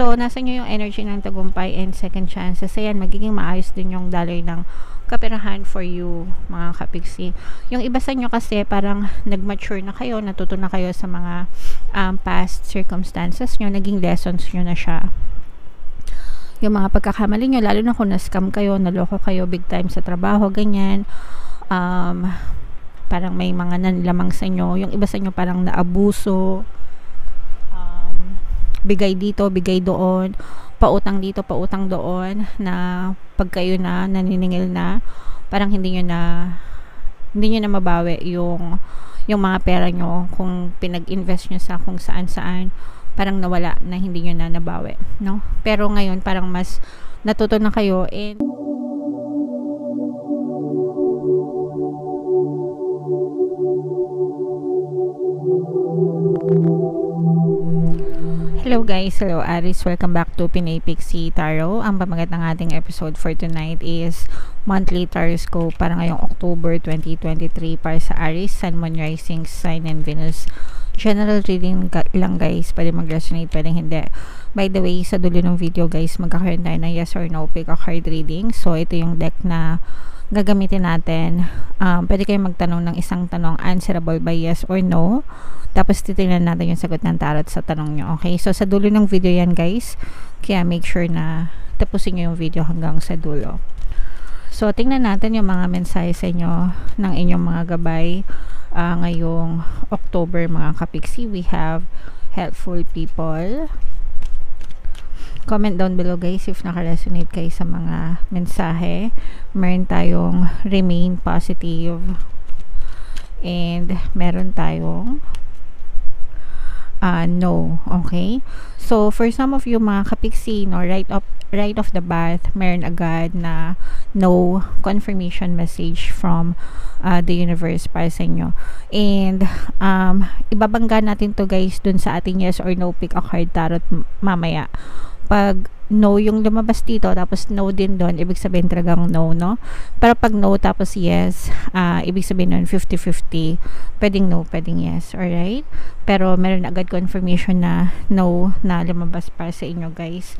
So, nasa inyo yung energy ng tagumpay and second chances. Ayan, magiging maayos din yung daloy ng kaperahan for you, mga kapiksi. Yung iba sa inyo kasi parang nag-mature na kayo, natuto na kayo sa mga past circumstances nyo, naging lessons nyo na siya. Yung mga pagkakamali nyo, lalo na kung na-scam kayo, naloko kayo big time sa trabaho, ganyan. Parang may mga nanlamang sa inyo. Yung iba sa inyo parang naabuso, bigay dito, bigay doon, pautang dito, pautang doon, na pag kayo na naniningil na, parang hindi nyo na mabawi yung mga pera nyo kung pinag-invest nyo sa kung saan-saan, parang nawala na hindi nyo na nabawi, no? Pero ngayon parang mas natuto na kayo and hello guys, hello Aries, welcome back to Pinay Pixie Tarot. Ang pamagat ng ating episode for tonight is monthly taroscope para ngayong October 2023 para sa Aries, Sun, Moon, Rising, Sign, and Venus. General reading lang guys, pwede mag-resonate, pwede hindi. By the way, sa dulo ng video guys, magkakaroon tayo ng yes or no pick a card reading. So ito yung deck na gagamitin natin. Pwede kayong magtanong ng isang tanong, answerable by yes or no. Tapos titingnan natin yung sagot ng tarot sa tanong nyo. Okay? So sa dulo ng video yan guys. Kaya make sure na tapusin nyo yung video hanggang sa dulo. So tingnan natin yung mga mensahe sa inyo ng inyong mga gabay ngayong October, mga kapiksi. We have helpful people. Comment down below guys if naka-resonate kayo sa mga mensahe. Meron tayong remain positive and meron tayong no. Okay, so for some of you mga kapiksi, no, right off the bat meron agad na no confirmation message from the universe para sa inyo. And ibabangga natin to guys dun sa ating yes or no pick a card tarot mamaya. Pag no yung lumabas dito tapos no din doon, ibig sabihin talagang no, no? Pero pag no tapos yes, ibig sabihin nun 50-50, pwedeng no, pwedeng yes. Alright? Pero meron agad confirmation na no na lumabas para sa inyo guys.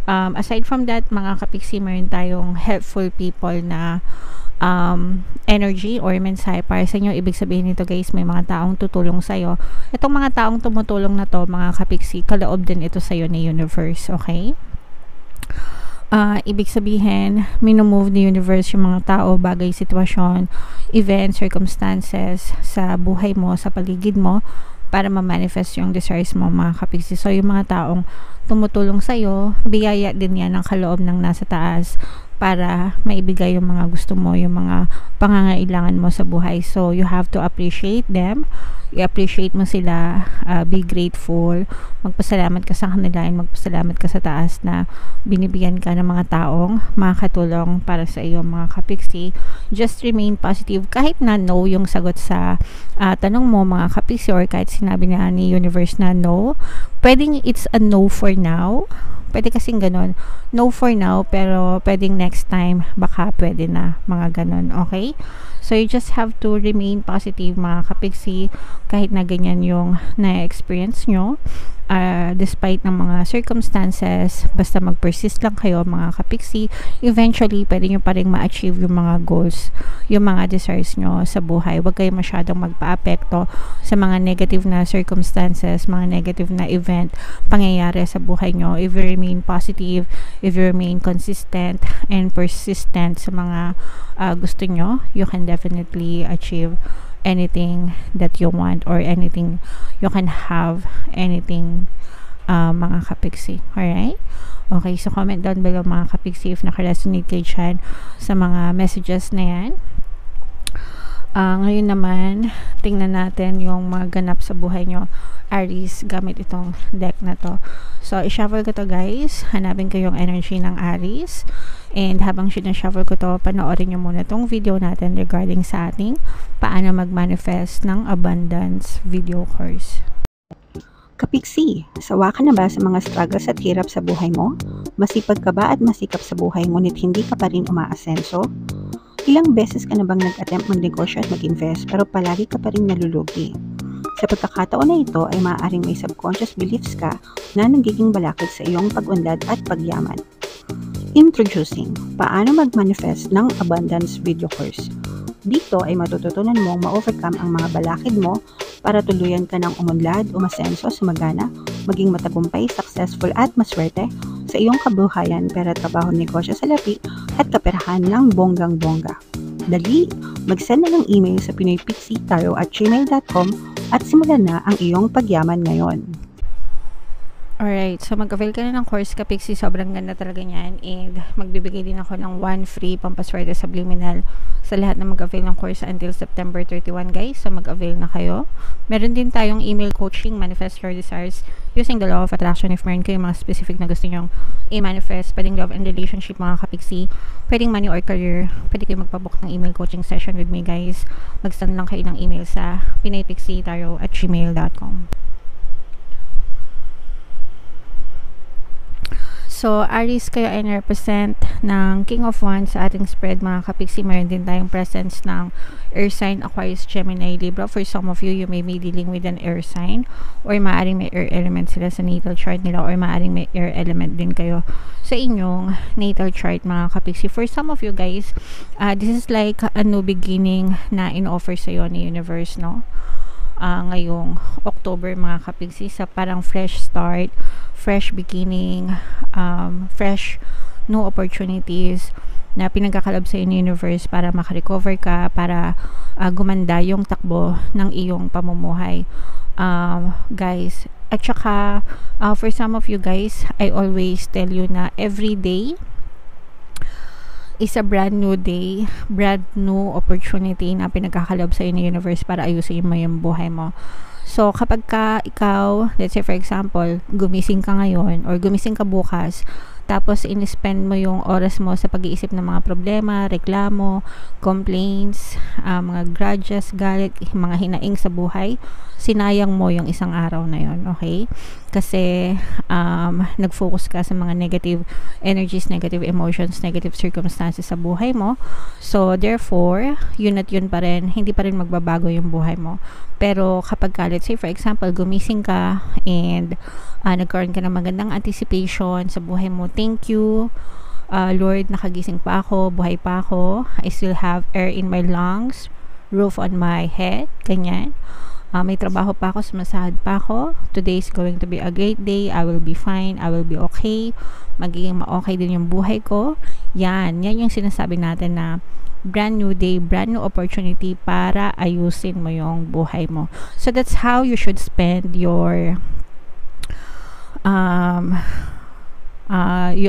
Aside from that mga kapiksi, meron tayong helpful people na energy or mensahe para sa inyo. Ibig sabihin nito guys, may mga taong tutulong sa'yo. Itong mga taong tumutulong na to mga kapiksi, kaloob din ito sa'yo ni universe. Okay? Ibig sabihin, minumove ni universe yung mga tao, bagay, sitwasyon, events, circumstances sa buhay mo, sa paligid mo, para ma-manifest yung desires mo mga kapiksi. So yung mga taong tumutulong sa'yo, biyaya din yan ng kaloob ng nasa taas para maibigay yung mga gusto mo, yung mga pangangailangan mo sa buhay. So you have to appreciate them. I-appreciate mo sila, be grateful, magpasalamat ka sa kanila and magpasalamat ka sa taas na binibigyan ka ng mga taong makakatulong para sa iyo mga kapiksi. Just remain positive kahit na no yung sagot sa tanong mo mga kapiksi, or kahit sinabi na ni universe na no, pwedeng it's a no for now. Pwede kasing ganun, no for now, pero pwedeng next time baka pwede na, mga ganun. Okay? So you just have to remain positive mga kapiksi kahit na ganyan yung na-experience nyo, despite ng mga circumstances. Basta mag-persist lang kayo mga kapiksi, eventually pwede nyo pa rin ma-achieve yung mga goals, yung mga desires nyo sa buhay. Huwag kayo masyadong magpa-apekto sa mga negative na circumstances, mga negative na event, pangyayari sa buhay nyo. If you remain positive, if you remain consistent and persistent sa mga gusto nyo, you can definitely achieve anything that you want, or anything you can have, anything mga kapiksi. Alright? Okay, so comment down below mga kapiksi if naka-resonate kayo dyan sa mga messages na yan. Ngayon naman, tingnan natin yung mga ganap sa buhay nyo, Aries, gamit itong deck na to. So, i-shuffle ko to guys. Hanapin ko yung energy ng Aries. And habang sinashuffle ko to, panoorin nyo muna tong video natin regarding sa ating paano mag-manifest ng abundance video course. Kapiksi, sawa ka na ba sa mga struggles at hirap sa buhay mo? Masipag ka ba at masikap sa buhay ngunit hindi ka pa rin umaasenso? Ilang beses ka na bang nag-attempt magnegosyo at mag-invest pero palagi ka pa rin nalulugi? Sa pagkakataon na ito ay maaaring may subconscious beliefs ka na nagiging balakid sa iyong pag-unlad at pagyaman. Introducing, paano mag-manifest ng abundance video course. Dito ay matututunan mong ma-overcome ang mga balakid mo para tuluyan ka ng umunlad, umasenso, sumagana, maging matagumpay, successful at maswerte sa iyong kabuhayan, pera, trabaho, negosyo, salapi at kaperahan ng bonggang-bongga. Dali, mag-send na ng email sa pinoypixitaro@gmail.com at simulan na ang iyong pagyaman ngayon. Alright, so mag-avail ka na ng course Kapixie, sobrang ganda talaga niyan, and magbibigay din ako ng 1 free pampaswerte subliminal sa lahat na mag-avail ng course until September 31 guys, so mag-avail na kayo. Meron din tayong email coaching, manifest your desires using the law of attraction. If meron kayong mga specific na gusto nyong i-manifest, pwedeng love and relationship mga Kapixie, pwedeng money or career, pwede kayo magpabook ng email coaching session with me guys. Mag-send lang kayo ng email sa pinoypixitaro@gmail.com. So, Aries, kayo ay represent ng King of Wands sa ating spread mga Kapixie. Mayroon din tayong presence ng air sign, Aquarius, Gemini, Libra. For some of you, you may be dealing with an air sign, or maaaring may air element sila sa natal chart nila, or maaaring may air element din kayo sa inyong natal chart mga Kapixie. For some of you guys, this is like a new beginning na in-offer sa'yo ni universe, no? Ngayong October mga Kapixie, sa parang fresh start, fresh beginning, fresh new opportunities na pinagkakalab sa inyo universe para makarecover ka, para gumanda yung takbo ng iyong pamumuhay guys. At saka for some of you guys, I always tell you na every day is a brand new day, brand new opportunity na pinagkakalab sa inyo universe para ayusin mo yung buhay mo. So, kapag ka ikaw, let's say for example, gumising ka ngayon or gumising ka bukas, tapos in-spend mo yung oras mo sa pag-iisip ng mga problema, reklamo, complaints, mga grudges, galit, mga hinaing sa buhay, sinayang mo yung isang araw na yon, okay? Kasi nag-focus ka sa mga negative energies, negative emotions, negative circumstances sa buhay mo. So, therefore, yun at yun pa rin, hindi pa rin magbabago yung buhay mo. Pero kapag ka, let's say for example, gumising ka and nagkaroon ka ng magandang anticipation sa buhay mo, thank you Lord, nakagising pa ako, buhay pa ako, I still have air in my lungs, roof on my head, ganyan. May trabaho pa ako, sumasahod pa ako, today is going to be a great day, I will be fine, I will be okay, magiging ma-okay din yung buhay ko. Yan yung sinasabi natin na brand new day, brand new opportunity para ayusin mo yung buhay mo. So that's how you should spend your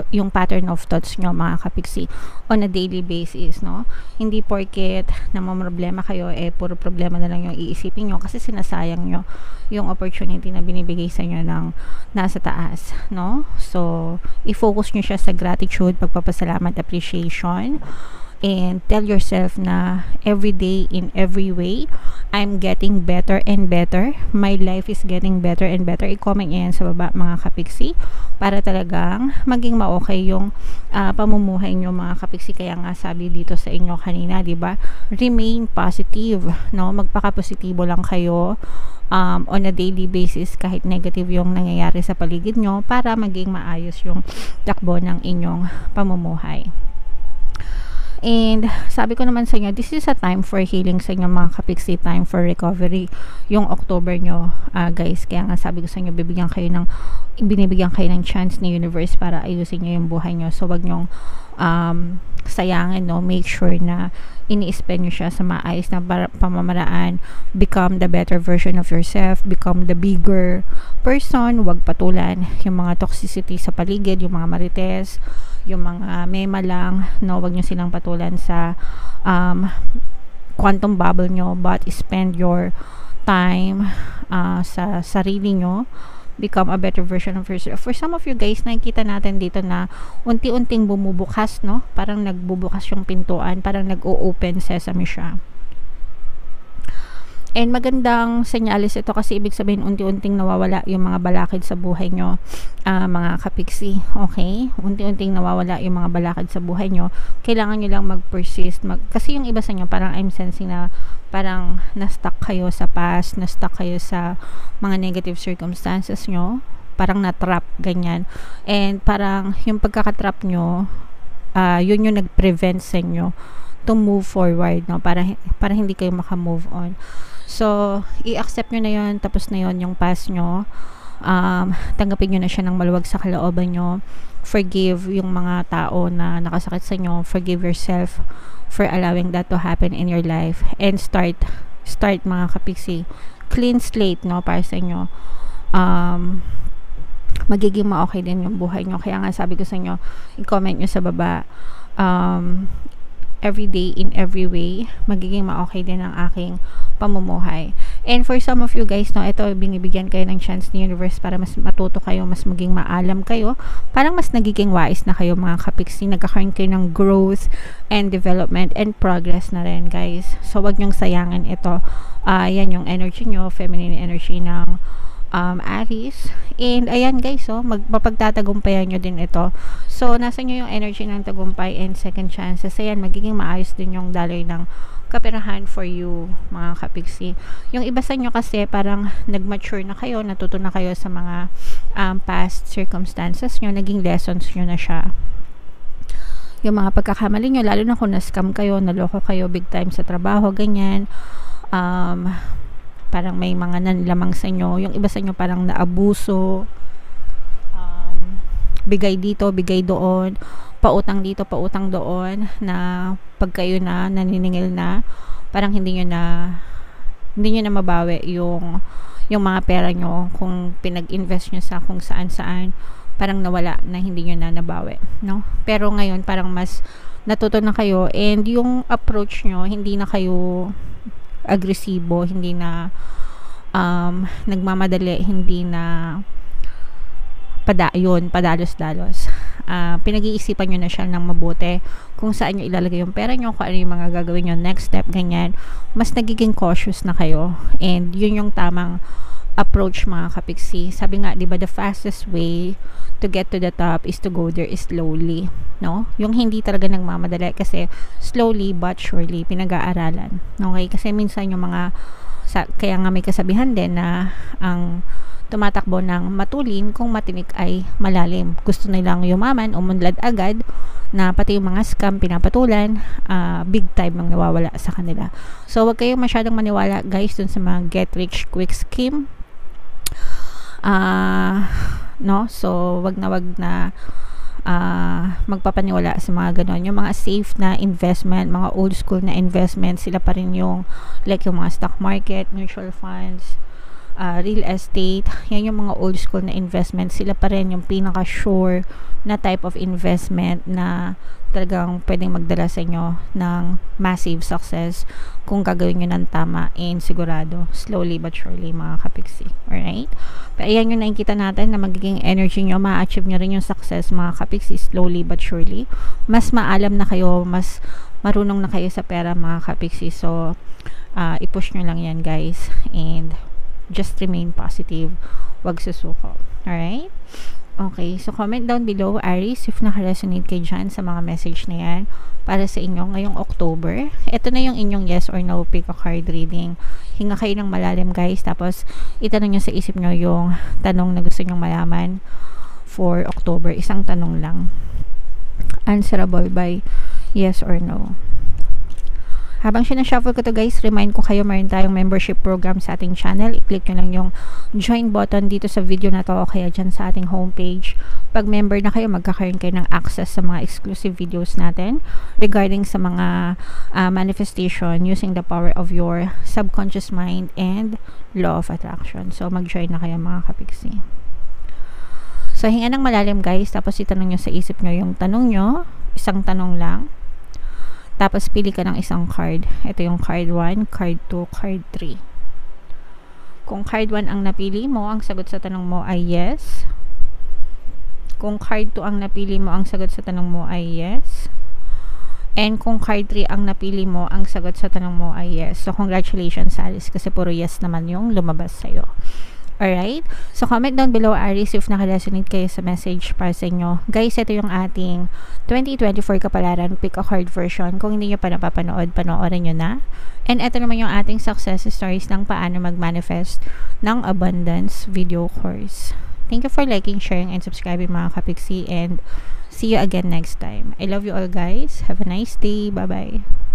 yung pattern of thoughts nyo mga Kapixie on a daily basis, no? Hindi porket namamroblema kayo, puro problema na lang yung iisipin nyo kasi sinasayang nyo yung opportunity na binibigay sa inyo ng nasa taas, no? So, i-focus nyo siya sa gratitude, pagpapasalamat, appreciation, and tell yourself na every day, in every way, I'm getting better and better. My life is getting better and better. I-comment nyo yan sa baba mga Kapixie para talagang maging ma-okay yung pamumuhay nyo mga Kapixie. Kaya nga sabi dito sa inyo kanina, diba? Remain positive, no? Magpaka-positibo lang kayo on a daily basis kahit negative yung nangyayari sa paligid nyo para maging maayos yung takbo ng inyong pamumuhay. And sabi ko naman sa inyo, this is a time for healing sa inyo mga Kapixie, time for recovery yung October nyo guys. Kaya nga sabi ko sa inyo, binibigyan kayo ng chance ni universe para ayusin nyo yung buhay nyo. So wag nyong sayangin, no? Make sure na ini-spend nyo siya sa maayos na pamamaraan. Become the better version of yourself, become the bigger person. Wag patulan yung mga toxicity sa paligid, yung mga marites, yung mga mema lang, no? Wag nyo silang patulan sa quantum bubble nyo, but spend your time sa sarili nyo. Become a better version of yourself. For some of you guys, nakikita natin dito na unti-unting bumubukas, no? Parang nagbubukas yung pintuan, parang nag-o-open sesame siya. And magandang senyales ito kasi ibig sabihin unti-unting nawawala yung mga balakid sa buhay nyo, mga kapiksi. Okay? Unti-unting nawawala yung mga balakid sa buhay nyo. Kailangan nyo lang mag-persist. Kasi yung iba sa nyo, parang I'm sensing na parang na-stuck kayo sa past, na-stuck kayo sa mga negative circumstances nyo. Parang na-trap, ganyan. And parang yung pagkakatrap nyo, yun yung nag-prevent sa inyo to move forward, no? Para hindi kayo maka-move on. So, i-accept nyo na yun, tapos na yun yung past nyo. Tanggapin nyo na siya ng maluwag sa kalooban nyo. Forgive yung mga tao na nakasakit sa inyo. Forgive yourself for allowing that to happen in your life. And start mga kapiksi. Clean slate, no, para sa inyo. Magiging ma-okay din yung buhay nyo. Kaya nga sabi ko sa inyo, i-comment nyo sa baba, every day, in every way, magiging ma-okay din ang aking pamumuhay. And for some of you guys, no, ito, binibigyan kayo ng chance ni universe para mas matuto kayo, mas maging maalam kayo, parang mas nagiging wise na kayo mga kapiksi, nagkakaroon kayo ng growth and development and progress na rin, guys. So, wag nyong sayangin ito. Yan yung energy nyo, feminine energy ng Aries. And ayan guys, mapagtatagumpayan nyo din ito. So, nasa nyo yung energy ng tagumpay and second chances. Ayan, magiging maayos din yung daloy ng kaperahan for you, mga kapiksi. Yung iba sa nyo kasi parang nag-mature na kayo, natuto na kayo sa mga past circumstances nyo, naging lessons nyo na siya. Yung mga pagkakamali nyo, lalo na kung na-scam kayo, naloko kayo big time sa trabaho, ganyan. Parang may mga nanlamang sa inyo. Yung iba sa inyo parang naabuso, bigay dito, bigay doon, pautang dito, pautang doon, na pag kayo na naniningil na, parang hindi nyo na mabawi yung mga pera nyo kung pinag-invest nyo sa kung saan-saan, parang nawala na hindi nyo na nabawi, no? Pero ngayon parang mas natuto na kayo, and yung approach nyo, hindi na kayo agresibo, hindi na nagmamadali, hindi na padalos-dalos. Pinag-iisipan nyo na siya ng mabuti kung saan nyo ilalagay yung pera nyo, kung ano yung mga gagawin nyo next step, ganyan. Mas nagiging cautious na kayo, and yun yung tamang approach, mga kapiksi. Sabi nga, diba, the fastest way to get to the top is to go there slowly, no? Yung hindi talaga nagmamadali, kasi slowly but surely pinag-aaralan, okay? Kasi minsan yung mga kaya nga may kasabihan din na ang tumatakbo ng matulin kung matinik ay malalim. Gusto nilang yumaman, umunlad agad, na pati yung mga scam pinapatulan, big time ang nawawala sa kanila. So, wag kayong masyadong maniwala, guys, dun sa mga get rich quick scheme. No? So, wag na magpapaniwala sa mga ganon. Yung mga safe na investment, mga old school na investment, sila pa rin yung like yung mga stock market, mutual funds, real estate. Yan yung mga old school na investment, sila pa rin yung pinaka sure na type of investment na talagang pwedeng magdala sa inyo ng massive success kung gagawin nyo ng tama and sigurado, slowly but surely, mga kapiksi. Alright? Pero ayan yung nakikita natin na magiging energy nyo, ma-achieve nyo rin yung success, mga kapiksi, slowly but surely. Mas maalam na kayo, mas marunong na kayo sa pera, mga kapiksi. So, i-push nyo lang yan, guys, and just remain positive, wag susuko. Alright? Okay, so comment down below, Aries, if naka-resonate kayo dyan sa mga message na yan para sa inyo ngayong October. Ito na yung inyong yes or no pick a card reading. Hinga kayo ng malalim, guys, tapos itanong nyo sa isip nyo yung tanong na gusto nyong malaman for October. Isang tanong lang. Answerable by yes or no. Habang sinashuffle ko to, guys, remind ko kayo, mayroon tayong membership program sa ating channel. I-click nyo lang yung join button dito sa video na to, o kaya dyan sa ating homepage. Pag member na kayo, magkakaroon kayo ng access sa mga exclusive videos natin regarding sa mga manifestation using the power of your subconscious mind and law of attraction. So, mag-join na kayo, mga kapiksi. So, hinga ng malalim, guys, tapos itanong nyo sa isip nyo yung tanong nyo. Isang tanong lang. Tapos, pili ka ng isang card. Ito yung card 1, card 2, card 3. Kung card 1 ang napili mo, ang sagot sa tanong mo ay yes. Kung card 2 ang napili mo, ang sagot sa tanong mo ay yes. And kung card 3 ang napili mo, ang sagot sa tanong mo ay yes. So, congratulations, Aries, kasi puro yes naman yung lumabas sa'yo. Alright? So, comment down below, Aries, if naka-resonate kayo sa message para sa inyo. Guys, ito yung ating 2024 kapalaran, pick a card version. Kung hindi nyo pa napapanood, panoorin nyo na. And ito naman yung ating success stories ng paano mag-manifest ng abundance video course. Thank you for liking, sharing, and subscribing, mga kapiksi, and see you again next time. I love you all, guys. Have a nice day. Bye-bye.